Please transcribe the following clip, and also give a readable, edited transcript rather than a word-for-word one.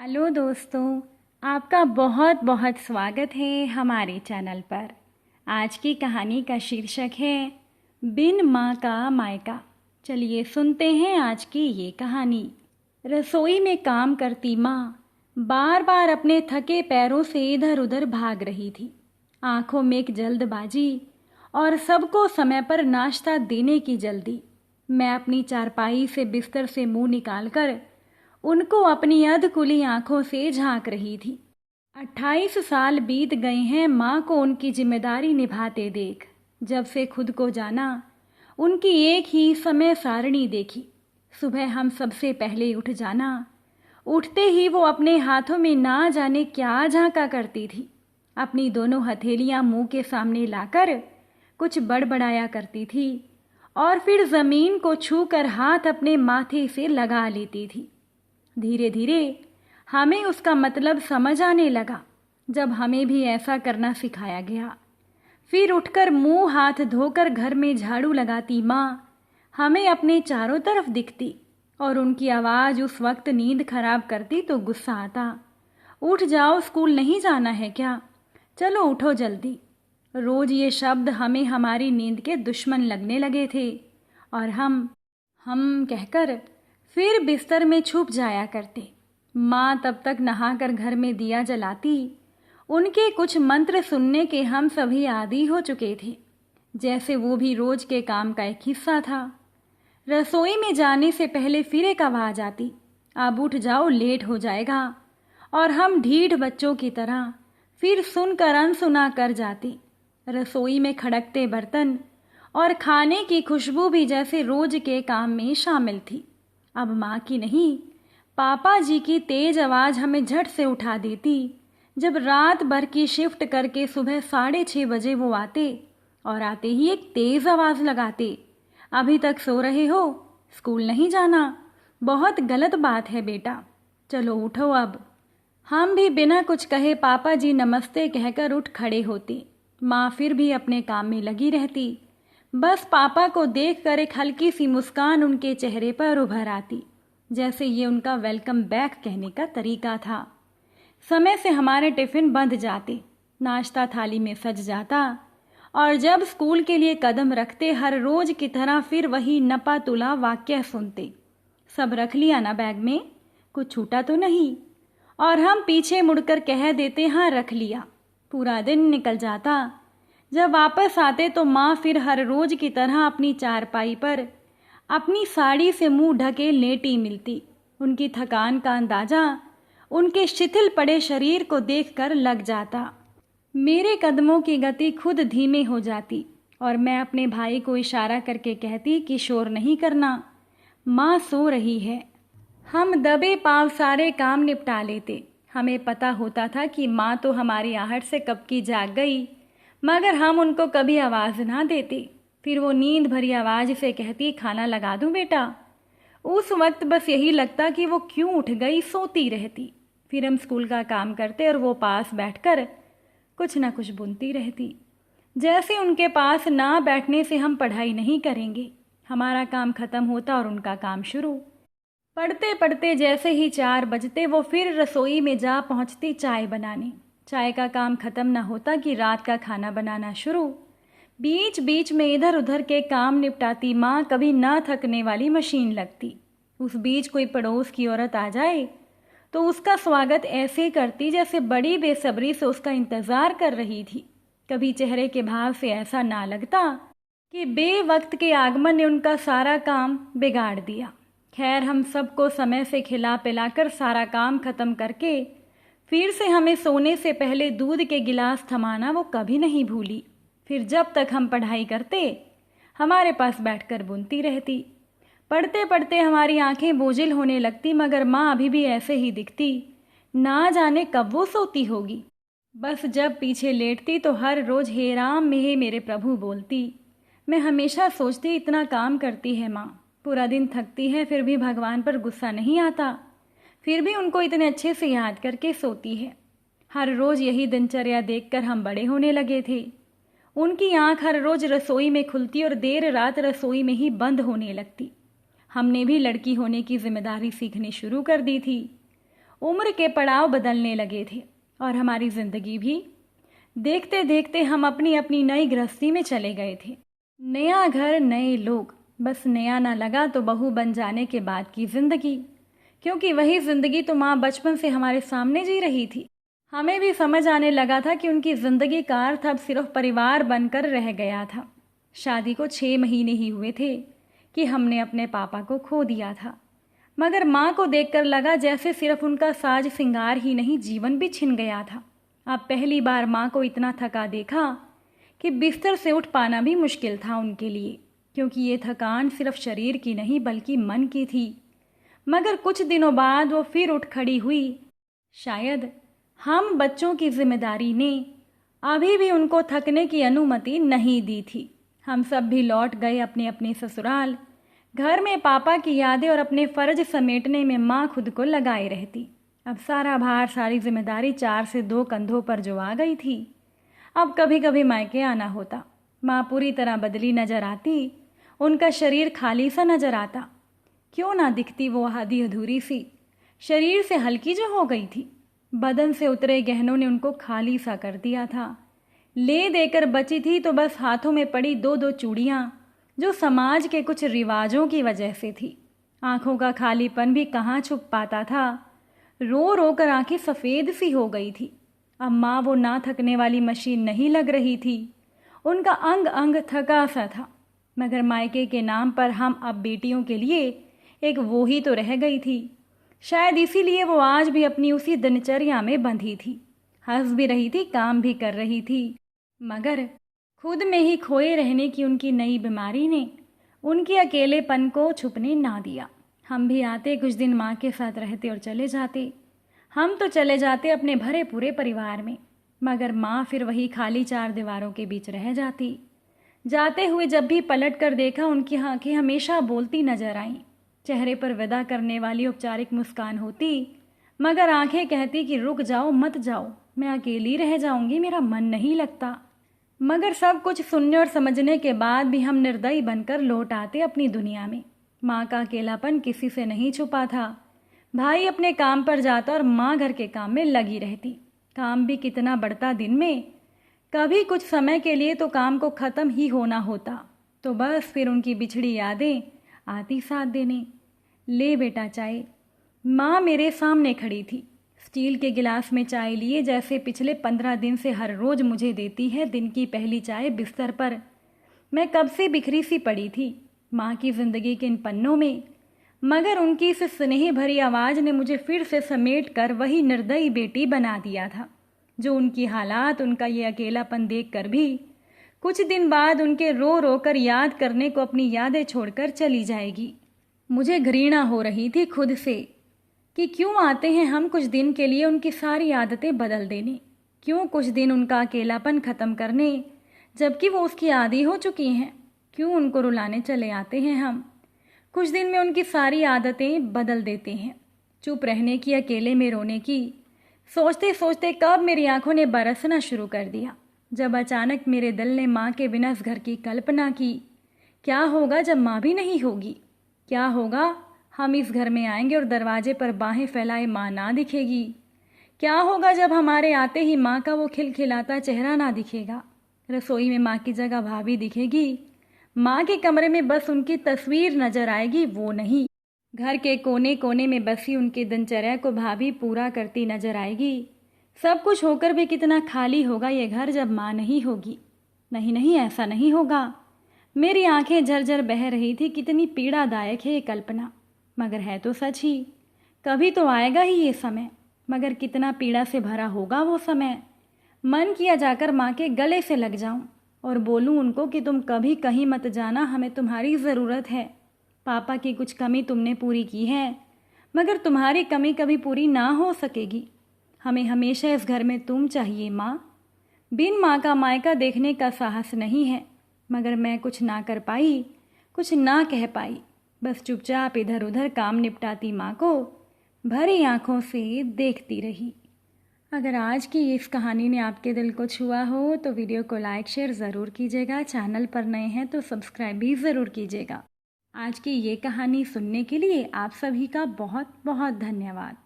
Hello दोस्तों, आपका बहुत बहुत स्वागत है हमारे चैनल पर। आज की कहानी का शीर्षक है बिन माँ का मायका। चलिए सुनते हैं आज की ये कहानी। रसोई में काम करती माँ बार बार अपने थके पैरों से इधर उधर भाग रही थी। आंखों में एक जल्दबाजी और सबको समय पर नाश्ता देने की जल्दी। मैं अपनी चारपाई से बिस्तर से मुंह निकालकर उनको अपनी अधकुली आंखों से झांक रही थी। 28 साल बीत गए हैं माँ को उनकी जिम्मेदारी निभाते देख। जब से खुद को जाना, उनकी एक ही समय सारणी देखी। सुबह हम सबसे पहले उठ जाना। उठते ही वो अपने हाथों में ना जाने क्या झांका करती थी। अपनी दोनों हथेलियां मुंह के सामने लाकर कुछ बड़बड़ाया करती थी और फिर जमीन को छूकर हाथ अपने माथे से लगा लेती थी। धीरे धीरे हमें उसका मतलब समझ आने लगा, जब हमें भी ऐसा करना सिखाया गया। फिर उठकर मुंह हाथ धोकर घर में झाड़ू लगाती माँ हमें अपने चारों तरफ दिखती और उनकी आवाज़ उस वक्त नींद खराब करती तो गुस्सा आता। उठ जाओ, स्कूल नहीं जाना है क्या? चलो उठो जल्दी। रोज ये शब्द हमें हमारी नींद के दुश्मन लगने लगे थे और हम कहकर फिर बिस्तर में छुप जाया करते। माँ तब तक नहाकर घर में दिया जलाती। उनके कुछ मंत्र सुनने के हम सभी आदी हो चुके थे, जैसे वो भी रोज के काम का एक हिस्सा था। रसोई में जाने से पहले फिर एक आवाज़ आती, अब उठ जाओ, लेट हो जाएगा। और हम ढीठ बच्चों की तरह फिर सुनकर अनसुना कर जाते। रसोई में खड़कते बर्तन और खाने की खुशबू भी जैसे रोज के काम में शामिल थी। अब माँ की नहीं, पापा जी की तेज आवाज़ हमें झट से उठा देती। जब रात भर की शिफ्ट करके सुबह 6:30 बजे वो आते और आते ही एक तेज़ आवाज़ लगाते, अभी तक सो रहे हो? स्कूल नहीं जाना? बहुत गलत बात है बेटा, चलो उठो अब। हम भी बिना कुछ कहे पापा जी नमस्ते कहकर उठ खड़े होते। माँ फिर भी अपने काम में लगी रहती। बस पापा को देखकर एक हल्की सी मुस्कान उनके चेहरे पर उभर आती, जैसे ये उनका वेलकम बैक कहने का तरीका था। समय से हमारे टिफ़िन बंध जाते, नाश्ता थाली में सज जाता और जब स्कूल के लिए कदम रखते हर रोज की तरह फिर वही नपा तुला वाक्य सुनते, सब रख लिया ना बैग में? कुछ छूटा तो नहीं? और हम पीछे मुड़कर कह देते, हाँ रख लिया। पूरा दिन निकल जाता। जब वापस आते तो माँ फिर हर रोज की तरह अपनी चारपाई पर अपनी साड़ी से मुंह ढके लेटी मिलती। उनकी थकान का अंदाजा उनके शिथिल पड़े शरीर को देखकर लग जाता। मेरे कदमों की गति खुद धीमे हो जाती और मैं अपने भाई को इशारा करके कहती कि शोर नहीं करना, माँ सो रही है। हम दबे पांव सारे काम निपटा लेते। हमें पता होता था कि माँ तो हमारी आहट से कब की जाग गई, मगर हम उनको कभी आवाज़ ना देते। फिर वो नींद भरी आवाज़ से कहती, खाना लगा दूं बेटा? उस वक्त बस यही लगता कि वो क्यों उठ गई, सोती रहती। फिर हम स्कूल का काम करते और वो पास बैठकर कुछ ना कुछ बुनती रहती, जैसे उनके पास ना बैठने से हम पढ़ाई नहीं करेंगे। हमारा काम ख़त्म होता और उनका काम शुरू। पढ़ते पढ़ते जैसे ही 4 बजते वो फिर रसोई में जा पहुंचती चाय बनाने। चाय का काम ख़त्म ना होता कि रात का खाना बनाना शुरू। बीच बीच में इधर उधर के काम निपटाती माँ कभी ना थकने वाली मशीन लगती। उस बीच कोई पड़ोस की औरत आ जाए तो उसका स्वागत ऐसे करती जैसे बड़ी बेसब्री से उसका इंतज़ार कर रही थी। कभी चेहरे के भाव से ऐसा ना लगता कि बेवक्त के आगमन ने उनका सारा काम बिगाड़ दिया। खैर, हम सबको समय से खिला पिलाकर सारा काम ख़त्म करके फिर से हमें सोने से पहले दूध के गिलास थमाना वो कभी नहीं भूली। फिर जब तक हम पढ़ाई करते हमारे पास बैठकर बुनती रहती। पढ़ते पढ़ते हमारी आंखें बोझिल होने लगती, मगर माँ अभी भी ऐसे ही दिखती। ना जाने कब वो सोती होगी। बस जब पीछे लेटती तो हर रोज़ हे राम हे मेरे प्रभु बोलती। मैं हमेशा सोचती, इतना काम करती है माँ, पूरा दिन थकती है, फिर भी भगवान पर गुस्सा नहीं आता, फिर भी उनको इतने अच्छे से याद करके सोती है। हर रोज़ यही दिनचर्या देखकर हम बड़े होने लगे थे। उनकी आंख हर रोज़ रसोई में खुलती और देर रात रसोई में ही बंद होने लगती। हमने भी लड़की होने की जिम्मेदारी सीखनी शुरू कर दी थी। उम्र के पड़ाव बदलने लगे थे और हमारी ज़िंदगी भी। देखते देखते हम अपनी अपनी नई गृहस्थी में चले गए थे। नया घर, नए लोग, बस नया ना लगा तो बहू बन जाने के बाद की ज़िंदगी, क्योंकि वही ज़िंदगी तो माँ बचपन से हमारे सामने जी रही थी। हमें भी समझ आने लगा था कि उनकी ज़िंदगी का अर्थ अब सिर्फ परिवार बनकर रह गया था। शादी को 6 महीने ही हुए थे कि हमने अपने पापा को खो दिया था, मगर माँ को देखकर लगा जैसे सिर्फ उनका साज सिंगार ही नहीं, जीवन भी छिन गया था। अब पहली बार माँ को इतना थका देखा कि बिस्तर से उठ पाना भी मुश्किल था उनके लिए, क्योंकि ये थकान सिर्फ शरीर की नहीं बल्कि मन की थी। मगर कुछ दिनों बाद वो फिर उठ खड़ी हुई। शायद हम बच्चों की जिम्मेदारी ने अभी भी उनको थकने की अनुमति नहीं दी थी। हम सब भी लौट गए अपने अपने ससुराल। घर में पापा की यादें और अपने फ़र्ज समेटने में माँ खुद को लगाए रहती। अब सारा भार, सारी जिम्मेदारी 4 से 2 कंधों पर जो आ गई थी। अब कभी कभी मायके आना होता। माँ पूरी तरह बदली नजर आती, उनका शरीर खाली सा नजर आता। क्यों ना दिखती वो आधी अधूरी सी, शरीर से हल्की जो हो गई थी। बदन से उतरे गहनों ने उनको खाली सा कर दिया था। ले देकर बची थी तो बस हाथों में पड़ी 2-2 चूड़ियाँ, जो समाज के कुछ रिवाजों की वजह से थी। आंखों का खालीपन भी कहाँ छुप पाता था। रो रो कर आंखें सफ़ेद सी हो गई थी। अब माँ वो ना थकने वाली मशीन नहीं लग रही थी। उनका अंग अंग थका सा था। मगर मायके के नाम पर हम अब बेटियों के लिए एक वो ही तो रह गई थी। शायद इसीलिए वो आज भी अपनी उसी दिनचर्या में बंधी थी। हंस भी रही थी, काम भी कर रही थी, मगर खुद में ही खोए रहने की उनकी नई बीमारी ने उनके अकेलेपन को छुपने ना दिया। हम भी आते, कुछ दिन माँ के साथ रहते और चले जाते। हम तो चले जाते अपने भरे पूरे परिवार में, मगर माँ फिर वही खाली 4 दीवारों के बीच रह जाती। जाते हुए जब भी पलट कर देखा, उनकी आंखें हमेशा बोलती नजर आईं। चेहरे पर विदा करने वाली औपचारिक मुस्कान होती, मगर आंखें कहती कि रुक जाओ, मत जाओ, मैं अकेली रह जाऊंगी, मेरा मन नहीं लगता। मगर सब कुछ सुनने और समझने के बाद भी हम निर्दयी बनकर लौट आते अपनी दुनिया में। माँ का अकेलापन किसी से नहीं छुपा था। भाई अपने काम पर जाता और माँ घर के काम में लगी रहती। काम भी कितना बढ़ता दिन में। कभी कुछ समय के लिए तो काम को ख़त्म ही होना होता, तो बस फिर उनकी बिछड़ी यादें आती साथ देने। ले बेटा चाय। माँ मेरे सामने खड़ी थी, स्टील के गिलास में चाय लिए, जैसे पिछले 15 दिन से हर रोज़ मुझे देती है दिन की पहली चाय बिस्तर पर। मैं कब से बिखरी सी पड़ी थी माँ की ज़िंदगी के इन पन्नों में, मगर उनकी इस स्नेह भरी आवाज़ ने मुझे फिर से समेट कर वही निर्दयी बेटी बना दिया था, जो उनकी हालात, उनका ये अकेलापन देख कर भी कुछ दिन बाद उनके रो रो कर याद करने को अपनी यादें छोड़कर चली जाएगी। मुझे घृणा हो रही थी खुद से कि क्यों आते हैं हम कुछ दिन के लिए उनकी सारी आदतें बदल देने, क्यों कुछ दिन उनका अकेलापन ख़त्म करने, जबकि वो उसकी आदी हो चुकी हैं। क्यों उनको रुलाने चले आते हैं हम। कुछ दिन में उनकी सारी आदतें बदल देते हैं, चुप रहने की, अकेले में रोने की। सोचते सोचते कब मेरी आंखों ने बरसना शुरू कर दिया, जब अचानक मेरे दिल ने माँ के बिना इस घर की कल्पना की। क्या होगा जब माँ भी नहीं होगी? क्या होगा हम इस घर में आएंगे और दरवाजे पर बाहें फैलाए माँ ना दिखेगी? क्या होगा जब हमारे आते ही माँ का वो खिलखिलाता चेहरा ना दिखेगा? रसोई में माँ की जगह भाभी दिखेगी। माँ के कमरे में बस उनकी तस्वीर नजर आएगी, वो नहीं। घर के कोने कोने में बसी उनकी दिनचर्या को भाभी पूरा करती नजर आएगी। सब कुछ होकर भी कितना खाली होगा ये घर जब माँ नहीं होगी। नहीं नहीं, ऐसा नहीं होगा। मेरी आंखें झरझर बह रही थी। कितनी पीड़ादायक है ये कल्पना, मगर है तो सच ही। कभी तो आएगा ही ये समय, मगर कितना पीड़ा से भरा होगा वो समय। मन किया जाकर माँ के गले से लग जाऊं और बोलूं उनको कि तुम कभी कहीं मत जाना, हमें तुम्हारी ज़रूरत है। पापा की कुछ कमी तुमने पूरी की है, मगर तुम्हारी कमी कभी पूरी ना हो सकेगी। हमें हमेशा इस घर में तुम चाहिए माँ। बिन माँ का मायका देखने का साहस नहीं है, मगर मैं कुछ ना कर पाई, कुछ ना कह पाई। बस चुपचाप इधर उधर काम निपटाती माँ को भरी आंखों से देखती रही। अगर आज की इस कहानी ने आपके दिल को छुआ हो तो वीडियो को लाइक शेयर ज़रूर कीजिएगा। चैनल पर नए हैं तो सब्सक्राइब भी ज़रूर कीजिएगा। आज की ये कहानी सुनने के लिए आप सभी का बहुत बहुत धन्यवाद।